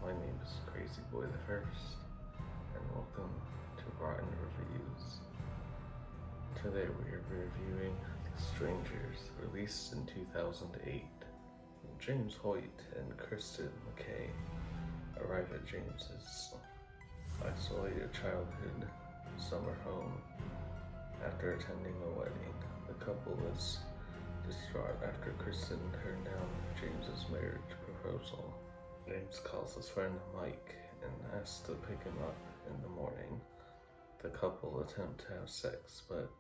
My name is Crazy Boy the First, and welcome to Rotten Reviews. Today we are reviewing The Strangers, released in 2008. James Hoyt and Kristen McKay arrive at James's isolated childhood summer home after attending a wedding. The couple is distraught after Kristen turned down James's marriage proposal. James calls his friend Mike and asks to pick him up in the morning. The couple attempt to have sex, but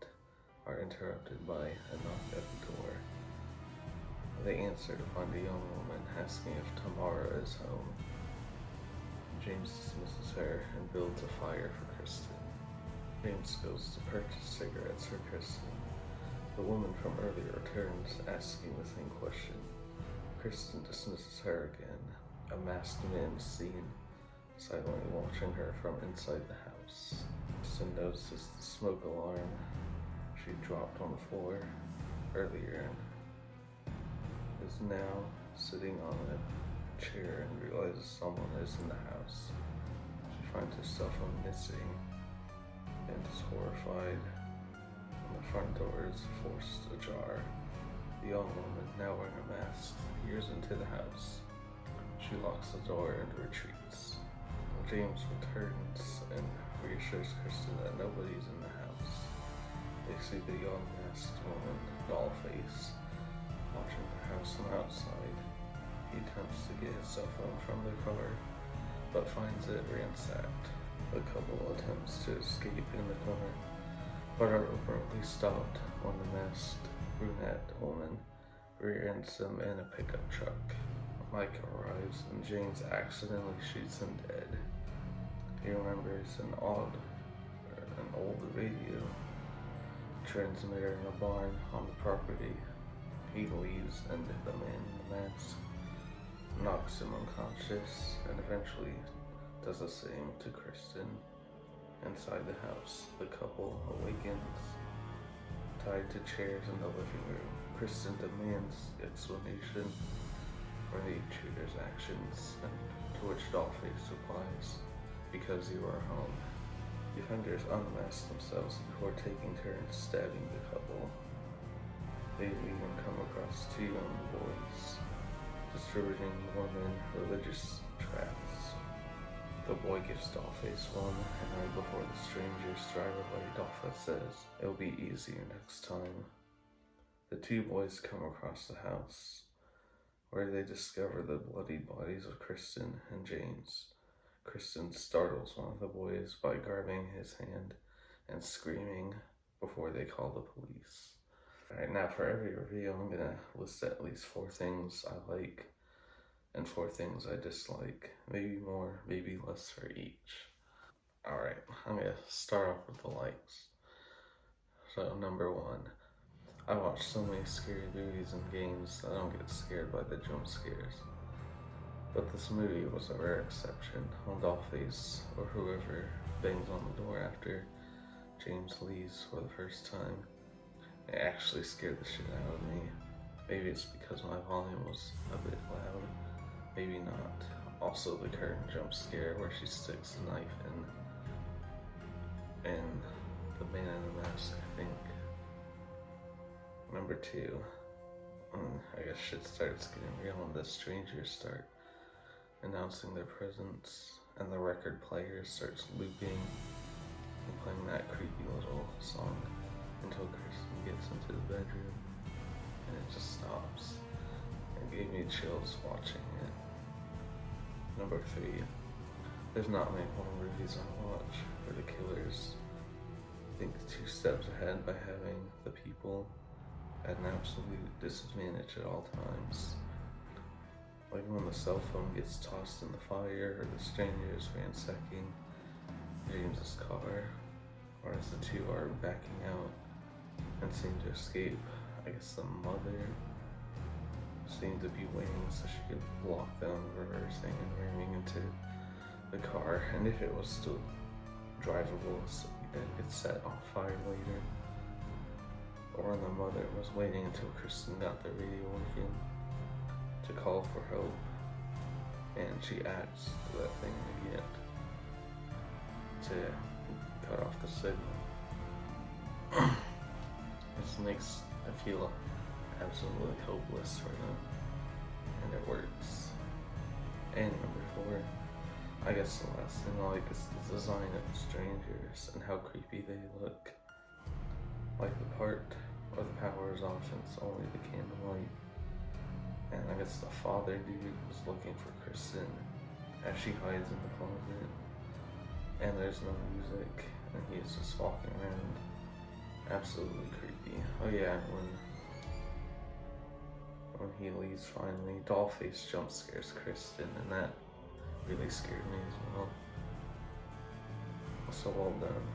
are interrupted by a knock at the door. They answer to find a young woman asking if Tamara is home. James dismisses her and builds a fire for Kristen. James goes to purchase cigarettes for Kristen. The woman from earlier returns, asking the same question. Kristen dismisses her again. A masked man is seen, silently watching her from inside the house. Kristen notices the smoke alarm she dropped on the floor earlier and is now sitting on a chair and realizes someone is in the house. She finds herself missing and is horrified. The front door is forced ajar. The young woman, now wearing a mask, peers into the house. She locks the door and retreats. James returns and reassures Kristen that nobody's in the house. They see the young masked woman, Dollface, watching the house from outside. He attempts to get his cell phone from the car, but finds it ransacked. The couple attempts to escape in the corner, but are abruptly stopped when the masked brunette woman rear-ends them in a pickup truck. Mike arrives and James accidentally shoots him dead. He remembers an old radio transmitter in a barn on the property. He leaves and the man in the mask knocks him unconscious and eventually does the same to Kristen. Inside the house, the couple awakens, tied to chairs in the living room. Kristen demands explanation for the intruder's actions, and to which Dollface replies, "Because you are home." Defenders unmask themselves before taking turns stabbing the couple. They even come across two young boys distributing Mormon religious tracts. The boy gives Dollface one, and right before the strangers drive away, Dollface says, "It'll be easier next time." The two boys come across the house, where they discover the bloody bodies of Kristen and James. Kristen startles one of the boys by grabbing his hand and screaming before they call the police. Alright, now for every review, I'm going to list at least 4 things I like and 4 things I dislike. Maybe more, maybe less for each. Alright, I'm going to start off with the likes. So, number 1. I watch so many scary movies and games that I don't get scared by the jump scares. But this movie was a rare exception when Dollface or whoever bangs on the door after James leaves for the first time. It actually scared the shit out of me. Maybe it's because my volume was a bit loud. Maybe not. Also the current jump scare where she sticks a knife in the man in the mask, I think. Number 2. I guess shit starts getting real when the strangers start announcing their presence and the record player starts looping and playing that creepy little song until Kristen gets into the bedroom and it just stops. It gave me chills watching it. Number 3. There's not many horror movies I watch where the killers think 2 steps ahead by having the people at an absolute disadvantage at all times. Like when the cell phone gets tossed in the fire, or the strangers ransacking James's car, or as the 2 are backing out and seem to escape. I guess the mother seemed to be waiting so she could block them, reversing and ramming into the car, and if it was still drivable, so it could set on fire later. Or when the mother was waiting until Kristen got the radio working to call for help and she adds to that thing again to cut off the signal. It makes I feel absolutely hopeless for them, and it works. And number 4, I guess the last thing I like is the design of the strangers and how creepy they look. Like the part where the power is off and it's only the candlelight. And I guess the father dude was looking for Kristen as she hides in the closet. And there's no music, and he's just walking around. Absolutely creepy. Oh yeah, when he leaves finally, Dollface jump scares Kristen, and that really scared me as well. So well done.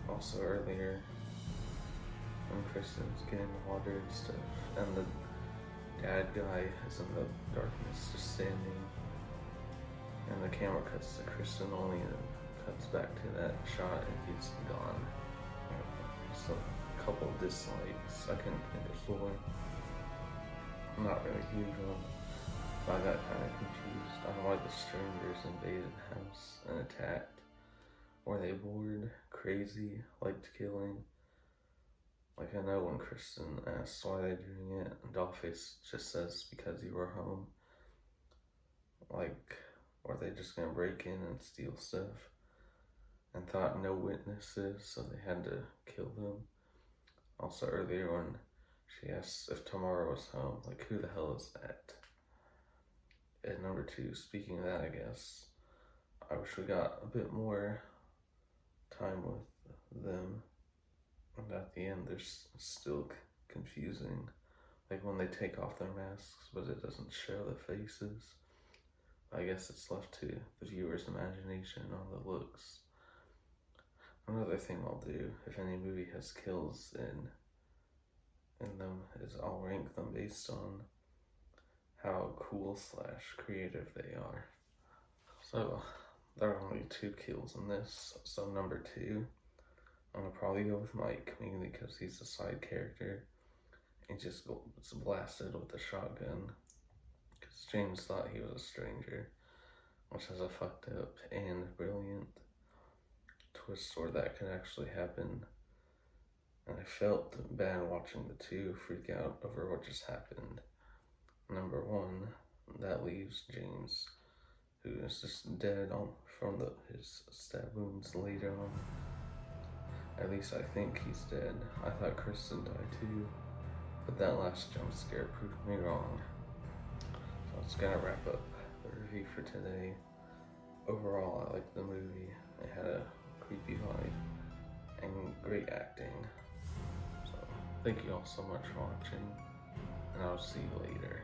Also earlier, when Kristen's getting water and stuff, and the dad guy is in the darkness just standing, and the camera cuts to Kristen only and cuts back to that shot and he's gone. So a couple dislikes. I couldn't think of 4. I'm not really huge on, but I got kind of confused on why the strangers invaded the house and attacked. Were they bored, crazy, liked killing? Like, I know when Kristen asks why they're doing it, and Dollface just says because you were home. Like, were they just gonna break in and steal stuff? And thought no witnesses, so they had to kill them. Also earlier when she asks if Tamara was home, like, who the hell is that? And number 2, speaking of that, I guess, I wish we got a bit more time with them. And at the end, they're still confusing. Like when they take off their masks, but it doesn't show the faces. I guess it's left to the viewer's imagination on the looks. Another thing I'll do, if any movie has kills in them, is I'll rank them based on how cool / creative they are. So, there are only 2 kills in this, so number 2, I'm gonna probably go with Mike, mainly because he's a side character. He just gets blasted with a shotgun, because James thought he was a stranger, which is a fucked up and brilliant twist where that could actually happen. And I felt bad watching the 2 freak out over what just happened. Number 1, that leaves James, who is just dead from his stab wounds later on. At least I think he's dead. I thought Kristen died too, but that last jump scare proved me wrong. So that's gonna wrap up the review for today. Overall, I liked the movie. It had a creepy vibe and great acting. So thank you all so much for watching, and I'll see you later.